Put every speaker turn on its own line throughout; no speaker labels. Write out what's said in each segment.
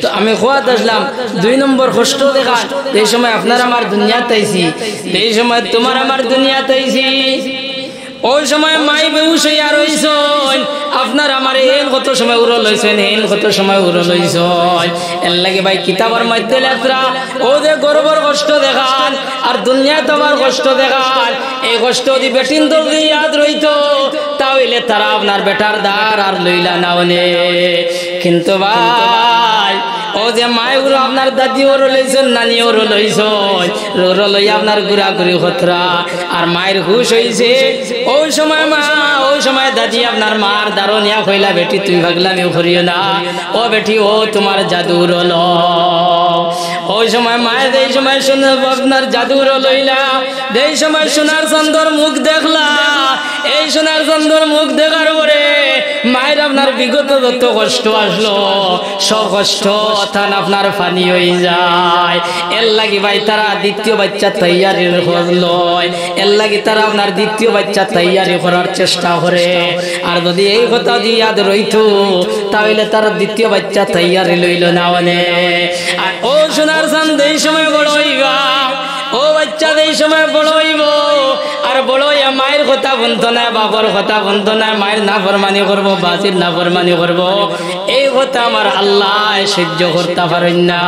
তো আমি খোয়াত আসলাম 2 নম্বর কষ্ট দেখা এই সময় আপনার আমার দুনিয়াতে আইছি, এই সময় তোমার আমার দুনিয়াতে আইছি, ওই সময় মাই বেউস হইয়া রইছেন, আপনার আমার এন কত সময় উড়ো লইছেন, এন কত সময় উড়ো লইছেন। এর লাগে ভাই কিতাবের মধ্যে লেখরা ও যে গর্বর কষ্ট দেখান আর দুনিয়া তোমার কষ্ট দেখান, এই কষ্ট যদি বেটিন দলদি ইয়াদ রইতো তাহলে তারা আপনার বেটার দ্বার আর লইলা নাওনে। কিন্তু ভাই ও যে মায়গুলো আপনার দাদি ওরও লইছেন, নানি ওরও লইছেন, ওরও লইয়া আপনার ঘুরাঘুরি খতরা আর মায়ের হুশ হইছে ওই সময় মা, ওই সময় দাদি আপনার মার দারুনিয়া কইলা বেটি তুই ভাগলামি করিও না, ও বেটি ও তোমার জাদুর ল। ওই সময় মায়ের এই সময় শুনে আপনার জাদুর লইলা, এই সময় সোনার চন্দর মুখ দেখলা, এই সোনার চন্দর মুখ দেখার পরে মায়ের আপনার বিগত যত কষ্ট আসলো সব কষ্ট থান আপনার ফানি হয়ে যায়। এর লাগি ভাই তারা দ্বিতীয় বাচ্চা তৈয়ারি করলো, এর লাগি তারা আপনার দ্বিতীয় বাচ্চা তৈয়ারি করার চেষ্টা করে। আর যদি এই কথা ইয়াদ রইতো তাহলে তারা দ্বিতীয় বাচ্চা তৈয়ারি লইল না মানে। আর ও সোনার চাঁদ এই সময় বড় হইবা, ও বাচ্চা এই সময় বড় হইব, আর বড় হইয়া মায়ের কথা বলতো না, বাবার কথা বলতো না, মায়ের নাফরমানি করবো, বাসির নাফরমানি করবো, এই কথা আমার আল্লাহ সহ্য করতে পারেন না।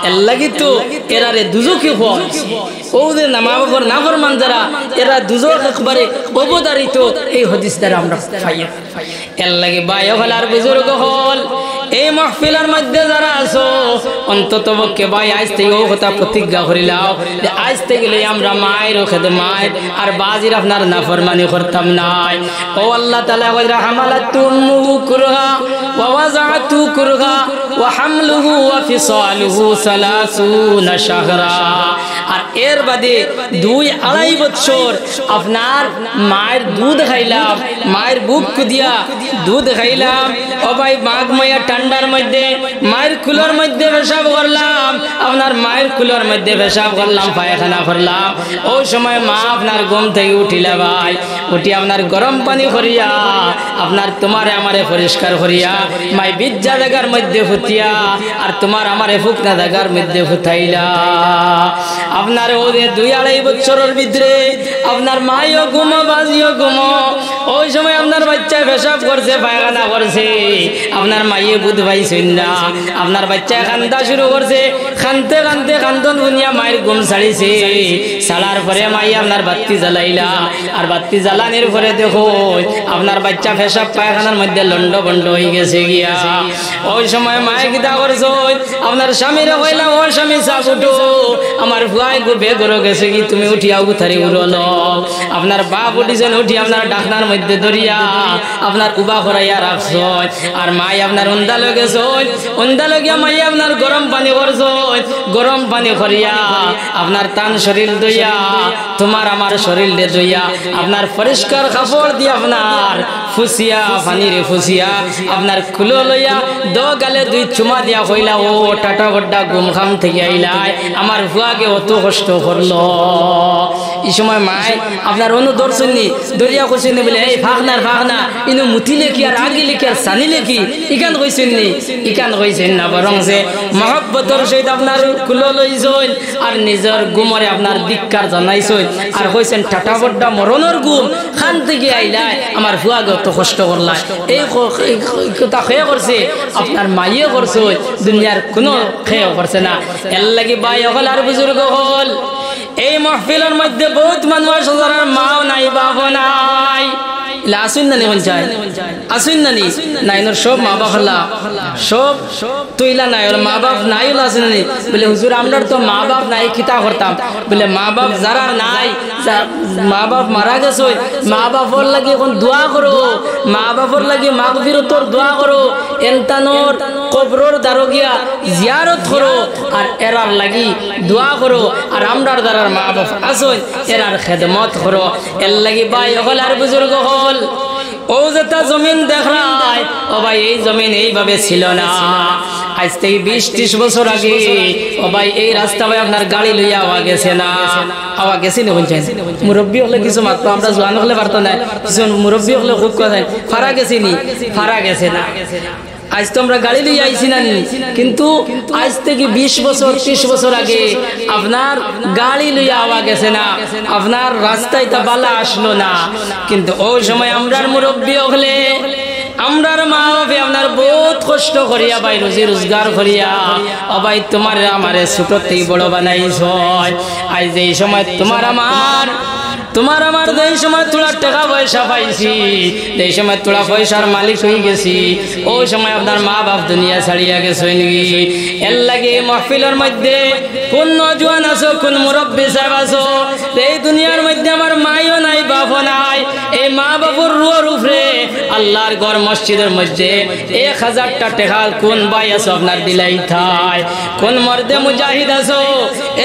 এর লাগি তো এরারে দুজকে হয় ও যে নামাবর নাফরমান যারা এরা দুজক একবারে অবদারিত এই হাদিস দ্বারা আমরা পাই। এর লাগে ভাই হলার বুজুর্গ হল এই মাহফিলের মধ্যে যারা আছো অন্তত পক্ষে ভাই আজ থেকে ও কথা প্রতিজ্ঞা করিলাও যে আজ থেকে আমরা মায়ের খেদমত আর বাজির আপনার নাফরমানি করতাম নাই। ও আল্লাহ তাআলা কইরা হামালাতুমু কুরহা ওয়া ওয়াযাতু কুরহা ওয়া হামলুহু ওয়া ফিসালুহু 30 শাহরা। আর এর বাদে 2-2.5 বছর আপনার মায়ের দুধ খাইলাম, মায়ের বুক দিয়া দুধ খাইলাম। ও ভাই মাঘ মাইয়া ঠান্ডার মধ্যে মায়ের কুলোর মধ্যে পেশাব করলাম, আপনার মায়ের কুলোর মধ্যে পেশাব করলাম, পায়খানা করলাম। ওই সময় মা আপনার ঘুম থেকে উঠিলা ভাই, উঠি আপনার গরম পানি করিয়া আপনার তোমারে আমারে পরিষ্কার করিয়া মাই বিজ্জা জায়গার মধ্যে ফুটিয়া আর তোমার আমারে ফুকনা জায়গার মধ্যে ফুটাইলা। আপনার ও 2-2.5 বছরের ভিতরে আপনার মাইও ঘুমো বাজিও ঘুমো। ওই সময় আপনার বাচ্চা পেশাব করছে, পায়খানা করছে, আপনার মাইয়ে বুধ পাইছেন না, আপনার বাচ্চা কান্দা শুরু করছে, কানতে কানতে কান্দন দুনিয়া মায়ের ঘুম ছাড়িছে। ছাড়ার পরে মাই আপনার বাতি জ্বালাইলা, আর বাতি জ্বালানোর পরে দেখো আপনার বাচ্চা পেশাব পায়খানার মধ্যে লন্ড বন্ড হয়ে গেছে গিয়া। ওই সময় মায়ে কিতা করছো আপনার স্বামীরা কইলা ও স্বামী চাপ উঠো, আমার ভুয়াই বেগরো গেছে কি তুমি উঠিয়া উঠারি উড়লো। আপনার বাপ উঠিছেন, উঠি আপনার ডাকনার মধ্যে ধরিয়া আপনার উবা করাইয়া রাখছো। আর মাই আপনার উন্দা লগেছ, উন্দা লগিয়া মাই আপনার গরম পানি করছো, গরম পানি করিয়া আপনার তান শরীর দইয়া তোমার আমার শরীর দে দইয়া আপনার পরিষ্কার কাপড় দিয়ে আপনার ফুসিয়া পানিরে ফুসিয়া আপনার কুলো লইয়া গালে 2 চুমা দিয়া কইলা ও টাটা বড্ডা ঘুম খাম থেকে আইলাই, আমার ভুয়াকে অত কষ্ট করলো। এই সময় মায় আপনার অনু দর্শনী দরিয়া কইছেন বলে এই ফাগনার ফাগনা ইনু মুতিলে কি আর আগিলে কি আর সানিলে কি ইকান কইছেন নি, ইকান কইছেন না, বরং যে মহব্বতর সহিত আপনার কুলো লইছেন আর নিজের ঘুমরে আপনার ধিক্কার জানাইছেন আর কইছেন টাটা বড্ডা মরণের ঘুম খান থেকে আইলাই, আমার ভুয়াকে অত কষ্ট করলা। এই কথা খেয়ে করছে আপনার মাইয়ে করছে, দুনিয়ার কোনো খেয়ে করছে না। এর লাগি ভাই হল আর বুজুর্গ হল এই মাহফিলের মধ্যে বহুত মানুষ যারা মাও নাই বাবা নাই আসুন না নিহন চাই আসুন না নি নাই সব মা বাপ হল্লা সব তুইলা নাই ওর মা বাপ নাই আসুন নি বলে হুজুর আমরা তো মা বাপ নাই খিতা করতাম বলে মা বাপ যারা নাই মা বাপ মারা গেছে মা বাপর লাগে এখন দোয়া করো, মা বাপর লাগে মাগফিরাতর দোয়া করো, এনতানোর কবরর দারগিয়া জিয়ারত করো আর এরার লাগি দোয়া করো। আর আমরার দ্বারার মা বাপ আসুন এরার খেদমত করো। এর লাগি ভাই হল আর বুজুর্গ হল ও যেটা জমিন দেখায় ও ভাই এই জমিন এইভাবে ছিল না। আজ থেকে 20-30 বছর আগে ও ভাই এই রাস্তা ভাই আপনার গাড়ি লইয়া আওয়া গেছে না, আওয়া গেছে না বলছেন মুরব্বী হলে কিছু মাত্র আমরা জোয়ান হলে পারতো না, কিছু মুরব্বী হলে খুব কথা ফারা গেছে নি, ফারা গেছে না। আজ তো আমরা গাড়ি লইয়া আইছি না, কিন্তু আজ থেকে 20 বছর 30 বছর আগে আপনার গাড়ি লইয়া আওয়া গেছে না, আপনার রাস্তায় তা বালা আসলো না, কিন্তু ওই সময় আমরার মুরব্বী হলে আমরার মা বাবা আপনার বহুত কষ্ট করিয়া ভাই রুজি রোজগার করিয়া ও ভাই তোমার আমারে ছোট থেকে বড় বানাইছ। আজ এই সময় তোমার আমার যেই সময় তোরা টাকা পয়সা পাইছি, যেই সময় তোরা পয়সার মালিক হয়ে গেছি, ওই সময় আপনার মা বাপ দুনিয়া ছাড়িয়া গেছে নাকি? এর লাগে মাহফিলের মধ্যে কোন নজওয়ান আছো, কোন মুরব্বী সাহেব আছো, এই দুনিয়ার মধ্যে আমার মাইও নাই বাপও নাই, এই মা বাপুর রুয়ার উপরে আল্লাহর ঘর মসজিদের মধ্যে 1000টা টাকা কোন ভাই আছো আপনার দিলাই থাই, কোন মর্দে মুজাহিদ আছো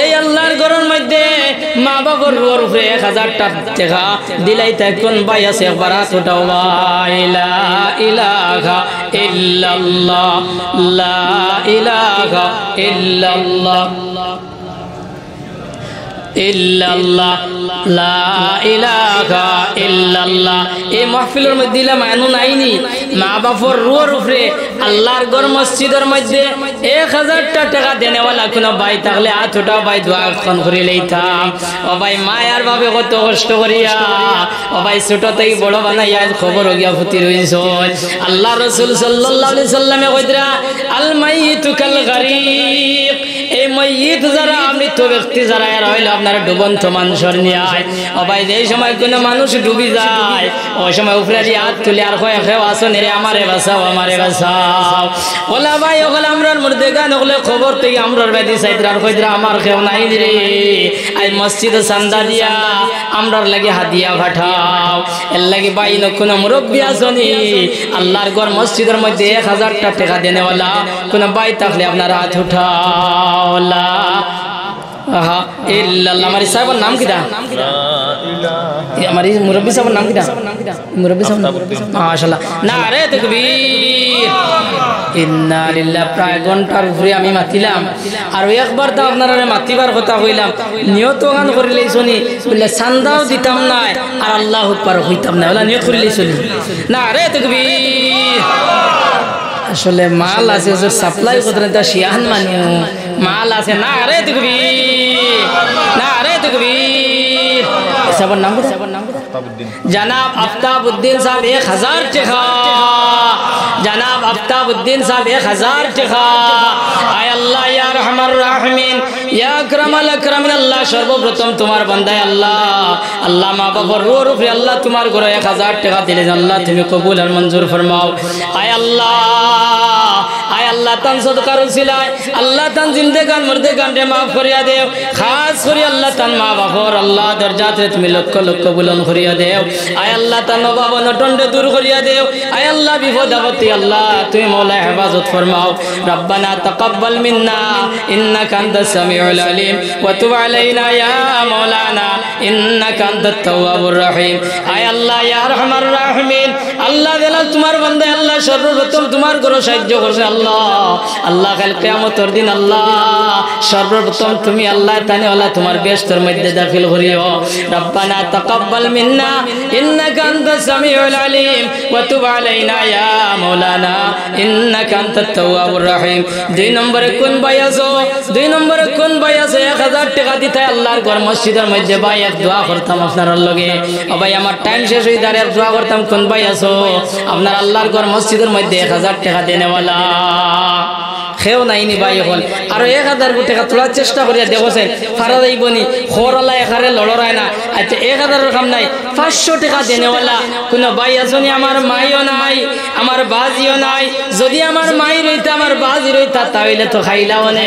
এই আল্লাহর ঘরের মধ্যে মা বাপুর রুয়ার উপরে 1000টা টাকা দিলাই থাই, কোন ভাই আছে একবার হাত উঠাও ভাই। লা ইলাহা ইল্লাল্লাহ, লা ইলাহা ইল্লাল্লাহ, ইল্লাল্লাহ, লা ইলাহা ইল্লাল্লাহ। এই মাহফিলের মধ্যে মানুষ আইনি মা বাপর রুয়ার উপরে আল্লাহর ঘর মসজিদের মধ্যে 1000টা টাকা দেনেওয়ালা কোন ভাই থাকলে হাত উঠাও ভাই, দোয়া খন করে লইতাম। ও ভাই মায়ার ভাবে কত কষ্ট করিয়া ও ভাই ছোট থেকে বড় বানাইয়া খবর গিয়া ফুটি রইছ। আল্লাহ রাসূল সাল্লাল্লাহু আলাইহি সাল্লামে কইরা আল মাইয়িতু কাল গারীক, এই মাইয়িত যারা মৃত ব্যক্তি যারা এরা হইল আপনার ডুবন্ত মানুষের ন্যায়। ও ভাই যেই সময় কোন মানুষ ডুবি যায় ওই সময় উপরে দিয়ে হাত তুলে আর কয় কেউ আসো নেরে আমারে বাঁচাও, আমারে বাঁচাও। ওলা ভাই ওগুলো আমরার মধ্যে গান ওগুলো খবর থেকে আমরার বেদি সাইদরা আর কইরা আমার কেউ নাই রে, আই মসজিদে চান্দা দিয়া আমরার লাগে হাদিয়া পাঠাও। এর লাগে ভাই কোন মুরব্বী আসনি আল্লাহর ঘর মসজিদের মধ্যে 1000টা টাকা দেনেওয়ালা কোন ভাই থাকলে আপনার হাত উঠাও। লা ইলাহা ইল্লাল্লাহ। আমার সাহেবের নাম কিটা? আমার মুরব্বী সাহেবের নাম কিটা? মুরব্বী সাহেব মাশাআল্লাহ। নারে তাকবীর, ইন্না লিল্লাহি। প্রায় ঘন্টার উপরে আমি মাতিলাম, আর একবার তো আপনারা মাতিবার কথা কইলাম, নিয়ত গান করে লইছনি বলে চান্দাও দিতাম না আর আল্লাহ আকবার হইতাম না, ওলা নিয়ত করে লইছনি। নারে তাকবীর। আসলে মাল আছে সাপ্লাই করতে না শিয়ান মানিও মাল আছে। নারে তাকবীর, নারে তাকবীর। সাহেবের নাম কি? জনাব আফতাবউদ্দিন সাহেব 1000 টাকা, জনাব আফতাবউদ্দিন সাহেব 1000 টাকা। আয় আল্লাহ ইয়া রহমান রাহিমিন ইয়া আকরামাল আকরামিন, আল্লাহ সর্বপ্রথম তোমার বান্দায় আল্লাহ আল্লাহ মা বাবার রুর উপরে আল্লাহ তোমার ঘরে 1000 টাকা দিলেন, আল্লাহ তুমি কবুল আর মঞ্জুর ফরমাও। আয় আল্লাহ, আয় আল্লাহ তান সদকা রসিলায় আল্লাহ তান জিন্দেগান মুর্দেগান রে মাফ করিয়া দেও, খাস করি আল্লাহ তান মা বাবার আল্লাহ দরজাতে তুমি লক্ষ লক্ষ বুলন্দ করিয়া দেও। আয় আল্লাহ তান বাবা নটন্ডে দূর করিয়া দেও। আয় আল্লাহ বিপদ আপত্তি আল্লাহ তুমি মওলা হেফাজত ফরমাও। রব্বানা তাকাব্বাল মিন্না ইন্নাকা আনতাস সামিউল আলিম ওয়া তুব আলাইনা ইয়া মাওলানা ইন্নাকা আনতাত তাওয়াবুর রহিম। আয় আল্লাহ ইয়া রহমান রাহিমিন, আল্লাহ দেলা তোমার বান্দা আল্লাহ সর্বপ্রথম তোমার ঘর সাহায্য করছে আল্লাহ আল্লাহ কাল কিয়ামতের দিন আল্লাহ সর্বপ্রথম তুমি আল্লাহ তানে আল্লাহ তোমার বেহেশতের মধ্যে দাখিল করিও। রব্বানা তাকাব্বাল মিন্না ইন্নাকা আনতাস সামিউল আলিম ওয়া তুব আলাইনা ইয়া মাওলানা ইন্নাকা আনতাত তাওয়াবুর রহিম। 2 নম্বরে কোন ভাই আছো, 2 নম্বরে কোন ভাই আছে 1000 টাকা দিতে আল্লাহর ঘর মসজিদের মধ্যে ভাই এক দোয়া করতাম আপনার লগে। ও ভাই আমার টাইম শেষ হই দাঁড়ে দোয়া করতাম, কোন ভাই আছো আপনার আল্লাহর ঘর মসজিদের মধ্যে 1000 টাকা দেনেওয়ালা খেও নাইনি ভাই হল আর 1000 টাকা তোলার চেষ্টা করিয়া দেখছেন ফারা যাইবনি খোরালা এখানে লড়ায় না। আচ্ছা 1000 কাম নাই, 500 টাকা দেনেওয়ালা কোন ভাই আসনি? আমার মাইও নাই, আমার বাজিও নাই। যদি আমার মাই রইতা আমার বাজি রইতা তাহলে তো খাইলা মানে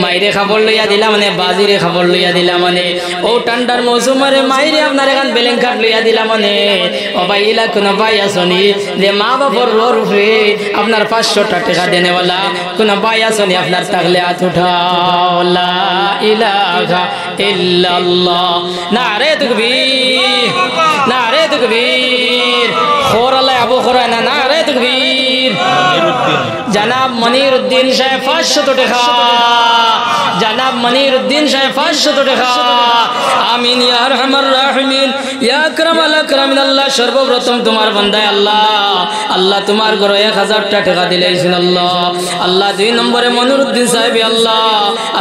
মাইরে খাবার লইয়া দিলা মানে বাজিরে খাবার লইয়া দিলা মানে ও ঠান্ডার মৌসুমে মাইরে আপনার এখান বেলেং কাঠ লইয়া দিলা মানে। ও ভাই ইলা কোন ভাই আসনি যে মা বাবার রোর উপরে আপনার 500 টাকা দেনেওয়ালা কোন ভাই আসনি? আপনার থাকলে হাত উঠাও। লা ইলাহা ইল্লাল্লাহ। নারে তাকবীর, নারে তাকবীর। খোরালা আবু খোরানা, নারে তাকবীর। জানাব মনিরউদ্দিন সাহেব 500 টাকা জানাব মনিরউদ্দিন সাহেব 500 টাকা আমিন ইয়া আরহামার রাহিমিন ইয়া আকরামাল আকরামিন আল্লাহ সর্বপ্রথম তোমার বান্দা আল্লাহ আল্লাহ তোমার ঘরে 1000 টাকা দিলেছেন আল্লাহ আল্লাহ 2 নম্বরে মনিরউদ্দিন সাহেব আল্লাহ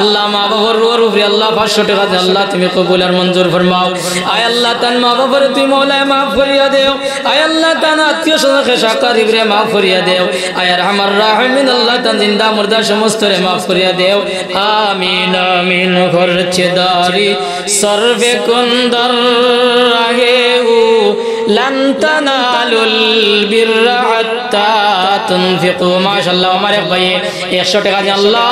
আল্লাহ মা বাবার উপরে আল্লাহ 500 টাকা দে আল্লাহ তুমি কবুল আর মঞ্জুর ফরমাও আয় আল্লাহ তান মা বাবার তুমি মওলা মাফ করিয়া দেও আয় আল্লাহ তান আত্মীয় স্বজনকে সাকারিব রে মাফ করিয়া দেও আয় আরহামার রাহিমিন আল্লাহ তান জিন্দা মুর্দা সমস্ত রে মাফ করিয়া দেও আমিন আমিন খরচদারি সর্বে কুন্দর আগে لن تنالوا البر حتى تنفقوا মাশাআল্লাহ আমার এক ভাই 100 টাকা দিয়ে আল্লাহ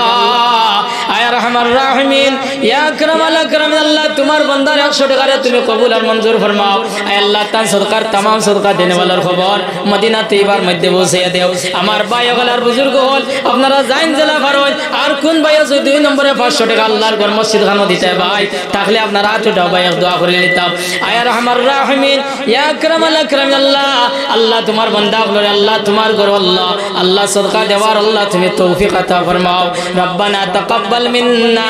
আয় আরহামার রাহিমিন ইয়া আকরামাল আকরামিন আল্লাহ তোমার বান্দার 100 টাকা রে তুমি কবুল আর মঞ্জুর ফরমাও আয় আল্লাহ তান সদকার तमाम সদকা দেনে ওয়ালার খবর মদিনা তৈবার মধ্যে পৌঁছাইয়া দেও আমার ভাই ওগলার বুজুর্গ হল আপনারা জাইন জেলা ফারোজ আর কোন ভাই আছে 2 নম্বরে 500 টাকা আল্লাহর ঘর মসজিদ খানো দিতে ভাই তাহলে আপনারা আটটা ভাই দোয়া করে নিতাম আয় আরহামার রাহিমিন ইয়া আকরামাল আকরামিন আল্লাহ আল্লাহ তোমার বান্দা হল আল্লাহ তোমার ঘর আল্লাহ আল্লাহ সদকা দেওয়ার আল্লাহ তুমি তৌফিক আতা ফরমাও রব্বানা তাকাব্বাল মিন্না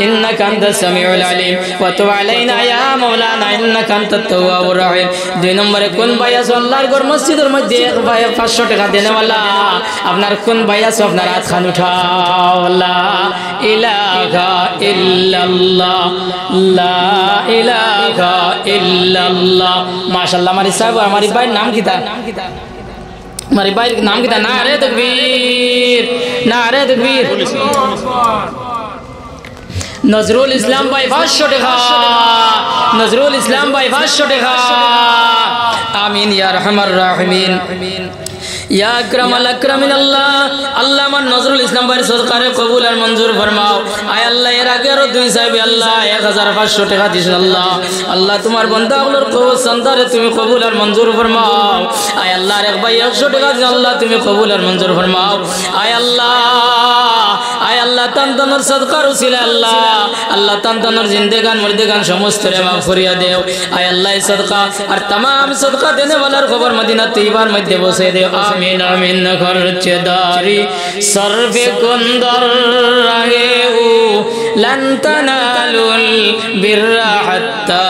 ইন্নাকা আনতাস সামিউল আলিম ওয়া তুব আলাইনা ইয়া মাওলানা ইন্নাকা আনতাত তাওয়াবুর রহিম 2 নম্বরে কোন ভাই আছে আল্লাহর ঘর মসজিদের মধ্যে এক ভাই 500 টাকা দেনে वाला আপনার কোন ভাই আছে আপনার হাত খান উঠাও লা ইলাহা ইল্লাল্লাহ লা ইলাহা ইল্লাল্লাহ মাশাআল্লাহ আমার সাহেব আমার ভাইয়ের নাম কি তা हमारे भाई का नाम क्या नारे तकबीर नजरुल इस्लाम भाई 500 टाका नजरुल इस्लाम भाई 500 टाका आमीन या रहमान राहिमीन या अकरमल अकरमिन अल्लाह अल्लाह मन नजरुल इस्लाम भाई सदका रे कबूल और मंजूर फरमाओ आय अल्लाह এর আগে আরো দুই সাহেব আল্লাহ 1500 টাকা দিছেন আল্লাহ আল্লাহ তোমার বান্দাগুলোর কবুল সন্তারে তুমি কবুল আর মঞ্জুর ফরমাও আয় আল্লাহ এক ভাই 100 টাকা দিছেন আল্লাহ তুমি কবুল আর মঞ্জুর ফরমাও আয় আল্লাহ তানতানোর সদকার উসিলা আল্লাহ আল্লাহ তানতানোর জিন্দেগান মুর্দেগান সমস্ত রে মাফ করিয়া দেও আয় আল্লাহ সদকা আর तमाम সদকা দেনে ওয়ালার খবর মদিনা তৈবার মধ্যে বসে দেও আমিন আমিন খরচদারি সর্বে কুন্দর আগে لن تنالوا البر حتى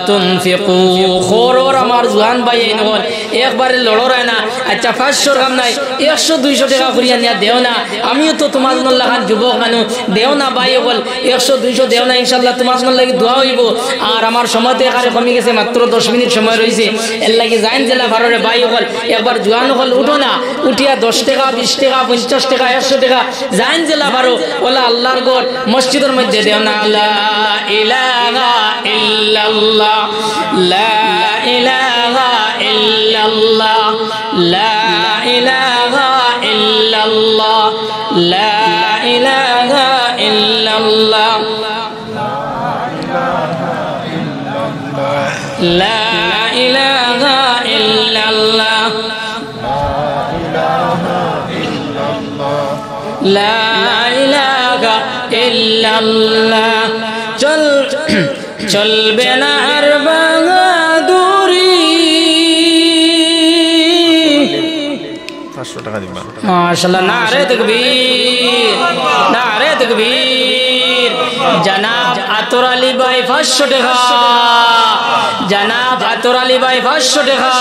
تنفقوا خور আমার জওয়ান ভাই নল একবার লড়ো রে না আচ্ছা 500 গ্রাম নাই 100 200 টাকা করিয়া নিয়া দেও না আমিও তো তোমার জন্য লাগান যুবক মানুষ দেও না ভাই বল 100 200 দেও না ইনশাআল্লাহ তোমার জন্য লাগি দোয়া হইব আর আমার সময়তে এখানে কমে গেছে মাত্র 10 মিনিট সময় রইছে এর লাগি জাইন জেলা ভাররে ভাই বল একবার জওয়ান হল উঠো না উঠিয়া 10 টাকা 20 টাকা 50 টাকা 100 টাকা জাইন জেলা ভারো ওলা আল্লাহর ঘর মসজিদের মধ্যে দেও না লা ইলাহা ইল্লাল্লাহ লা ইলাহা ইল্লাল্লাহ লা ইলাহা ইল্লাল্লাহ লা ইলাহা ইল্লাল্লাহ লা ইলাহা ইল্লাল্লাহ লা ইলাহা ইল্লাল্লাহ চল চলবে না আর বাহাদুরি
500 টাকা দিবা
মাশাআল্লাহ নারে তাকবীর জনাব আতর আলী ভাই 500 টাকা জনাব আতর আলী ভাই 500 টাকা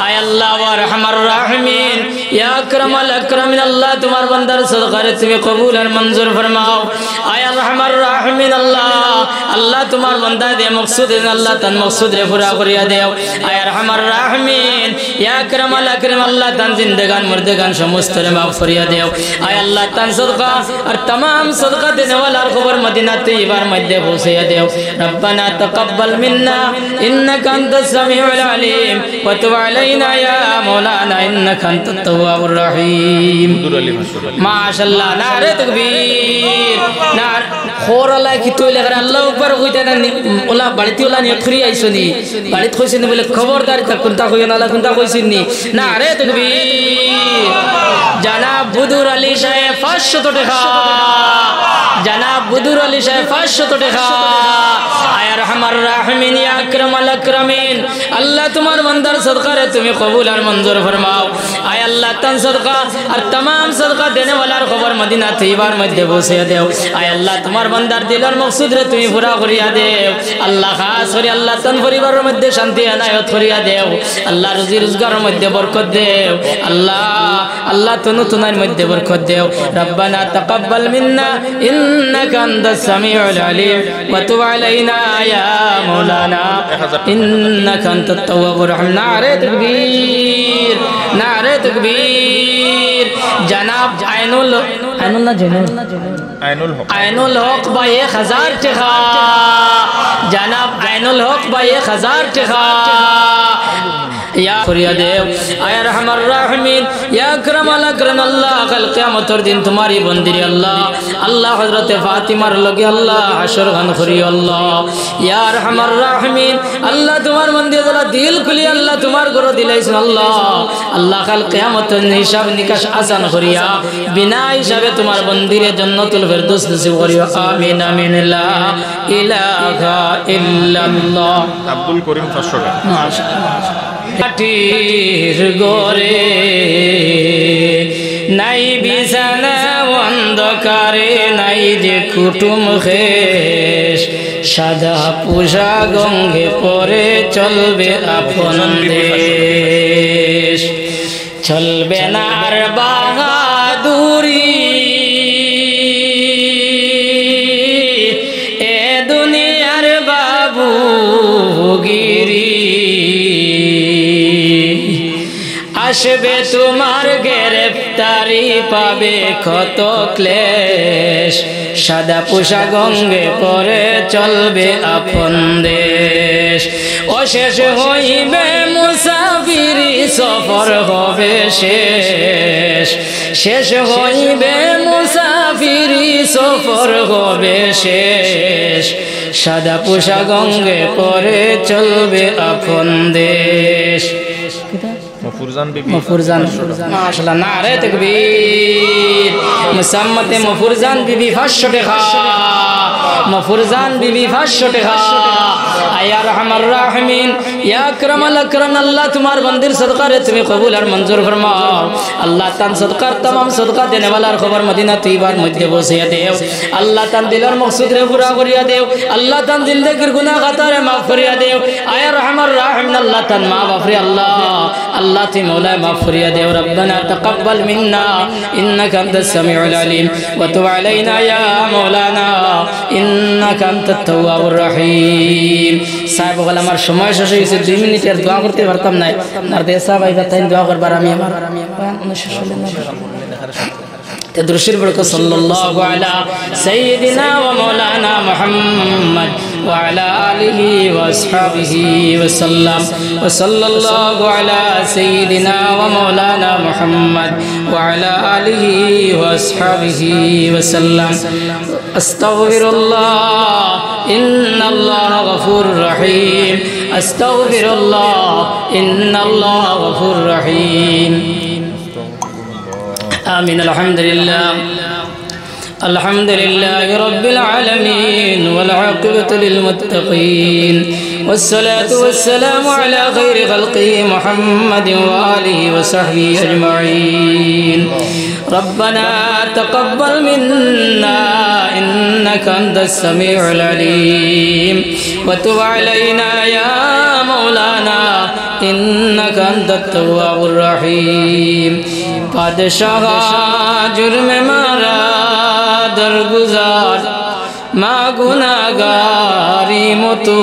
আয় আল্লাহ ওয়া রহমার রাহিমিন ইয়া আকরামাল আকরামিন আল্লাহ তোমার বান্দার সদকা রে তুমি কবুল আর মঞ্জুর ফরমাও আয় রহমার রাহিমিন আল্লাহ তোমার বান্দা দে মকসুদ আল্লাহ তান মকসুদ রে পুরা করিয়া দেও আয় রহমার রাহিমিন ইয়া আকরামাল আকরাম আল্লাহ তান জিন্দেগান মুর্দেগান সমস্ত রে মাফ করিয়া দেও আয় আল্লাহ তান সদকা আর तमाम সদকা দেনে ওয়ালার খবর মদিনা তৈবার মধ্যে পৌঁছাইয়া দেও রব্বানা তাকাব্বাল মিন্না ইন্নাকা আনতাস সামিউল আলিম ওয়া তুব আলাইনা ইয়া মাওলানা ইন্নাকা আনতাত তাওয়াবুর রহিম মাশাআল্লাহ নারে তাকবীর নার খোরলা কি তোইলে করে আল্লাহু আকবার কইতা না ওলা বাড়িতে ওলা নি ফ্রি আইছনি বাড়িতে কইছেন বলে খবরদার তা কোনটা কইনা না কোনটা কইছেন নি নারে তাকবীর জনাব বুদুর আলী সাহেব 500 টাকা জনাব বুদুর আলী সাহেব 500 টাকা আয় রহমান রাহিমিন ইয়া আকরামাল আকরামিন আল্লাহ তোমার বান্দার সদকারে তুমি কবুল আর মঞ্জুর ফরমাও আয় আল্লাহ তান সদকা আর तमाम সদকা দেনে ওয়ালার খবর মদিনা তৈবার মধ্যে বসিয়ে দাও আয় আল্লাহ তোমার বান্দার দিলের মকসুদ রে তুমি পুরা করিয়া দাও আল্লাহ খাস করে আল্লাহ তান পরিবারের মধ্যে শান্তি এনায়েত করিয়া দাও আল্লাহ রুজি রোজগারের মধ্যে বরকত দাও আল্লাহ আল্লাহ তনু তুনার মধ্যে বরকত দাও রব্বানা তাকাব্বাল মিন্না ইন্নাকা আনতাস সামিউল আলিম ওয়া তুব আলাইনা ইয়া মাওলানা ইন্নাকা আনতাত তাওয়াবুর রহিম নারে তাকবীর জনাব আইনুল না জেনুল আইনুল হক ভাই 1000 টাকা জনাব আইনুল হক ভাই 1000 টাকা या फरियादेव आया रहमान राहिमीन या करमल करन अल्लाह कल क़यामतर दिन तुम्हारी बंदरी अल्लाह अल्लाह हजरत फातिमा लगे अल्लाह हशर गन खरी अल्लाह या रहमान राहिमीन अल्लाह तुम्हार बंदे जरा दिल खुली अल्लाह तुम्हार गुरु दिलाइस अल्लाह अल्लाह कल क़यामतर हिसाब निकाश आसान करिया बिना हिसाबे तुम्हार बंदीरे जन्नतुल फिरदौस नसीब करियो आमीन आमीन ला इलाहा इल्लल्लाह
আব্দুল করিম 500 টাকা
माशाअल्लाह কাঠির গরে নাই বিছানা অন্ধকারে নাই যে কুটুম খেশ সাদা পোশাক অঙ্গে পরে চলবে আপন দেশ চলবে না আর বাহাদুরি এ দুনিয়ার বাবুগিরি আসবে তোমার গ্রেফতারি পাবে কত ক্লেশ সাদা পোশাক অঙ্গে পরে চলবে আপন দেশ অশেষ হইবে মুসাফিরি সফর হবে শেষ শেষ হইবে মুসাফিরি সফর হবে শেষ সাদা পোশাক অঙ্গে পরে চলবে আপন দেশ
মফুরজান বিবি
মফুরজান মাশাআল্লাহ নারে তাকবীর মুসাম্মতে মফুরজান বিবি 500 টাকা মফুরজান বিবি 500 টাকা আয়া রহমান রাহিমিন ইয়া আকরামাল আকরাম আল্লাহ তোমার বন্দির সদকা রে তুমি কবুল আর মঞ্জুর ফরমাও আল্লাহ তান সদকার तमाम সদকা দেনে ওয়ালার খবর মদিনা তৈবার মধ্যে বসিয়ে দেও আল্লাহ তান দিলের মকসুদ রে পুরা করিয়া দেও আল্লাহ তান জিন্দেগির গুনাহ খাতারে maaf করিয়া দেও আয়া রহমান রাহিম আল্লাহ তান মা বাফরি আল্লাহ আল্লাহ তি মৌলা maaf করিয়া দেও রব্বানা তাকাব্বাল মিন্না ইন্নাকা আনতাস সামিউল আলিম ওয়া তুব আলাইনা ইয়া মাওলানা ইন্নাকা আনতাত তাওয়াবুর রহিম সাহেব বলে আমার সময় শেষ হয়েছে 2 মিনিটের দোয়া করতে পারতাম না আর দেশা ভাই তাই দোয়া করবার আমি আমার শেষ হলো না تدرشير بركة صلى الله على سيدنا ومولانا محمد وعلى آله وأصحابه وسلم وصلى الله على سيدنا ومولانا محمد وعلى آله وأصحابه وسلم أستغفر الله إن الله غفور رحيم أستغفر الله إن الله غفور رحيم آمين الحمد لله الحمد لله رب العالمين والعاقبة للمتقين والصلاة والسلام على خير خلقه محمد وآله وصحبه أجمعين ربنا تقبل منا إنك أنت السميع العليم وتب علينا يا مولانا إنك أنت التواب الرحيم बादशाह जुर्म मारा दरगुजार मा गुनागारी मुतु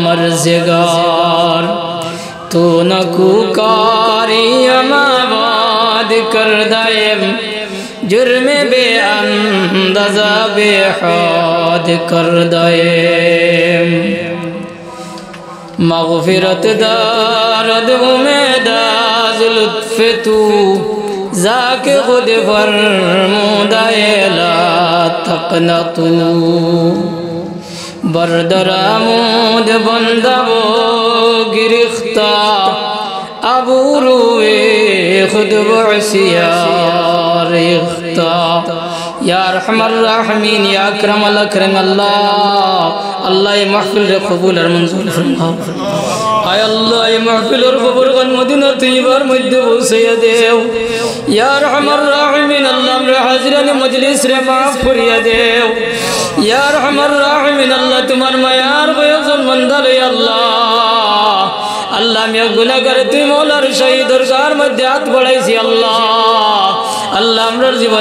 मर्ज़गार तू न कुकारी अमाबाद कर दायम जुर्म बेअंदाज़ा बेहद कर दायम मग़फ़िरत दारद उमेदाज़ लुत्फ़ तू ज़ाके खुद फ़रमुदाए ला तक़नतू बरदरामुद बंदा वो गिरफ्ता अबू रुए खुद बसिया बारिकता या अरहमर राहिमीन या अकरमल अकरम अल्लाह ये महफिल रे कबूल और मंजूर फरमाओ आय अल्लाह ये महफिल और कबूल कर मदीना तैयबार मध्य बसैया देव या अरहमर राहिमीन अल्लाह रे हाजिरान मजलिस रे माफ करिया देव या अरहमर राहिमीन अल्लाह तुम्हार मायार बयजन मंदल या अल्लाह मैं गुनाहगार तुम मौलार शहीद दरगार मध्य हाथ बढ़ाई अल्लाह अल्लाह हमरा जीवन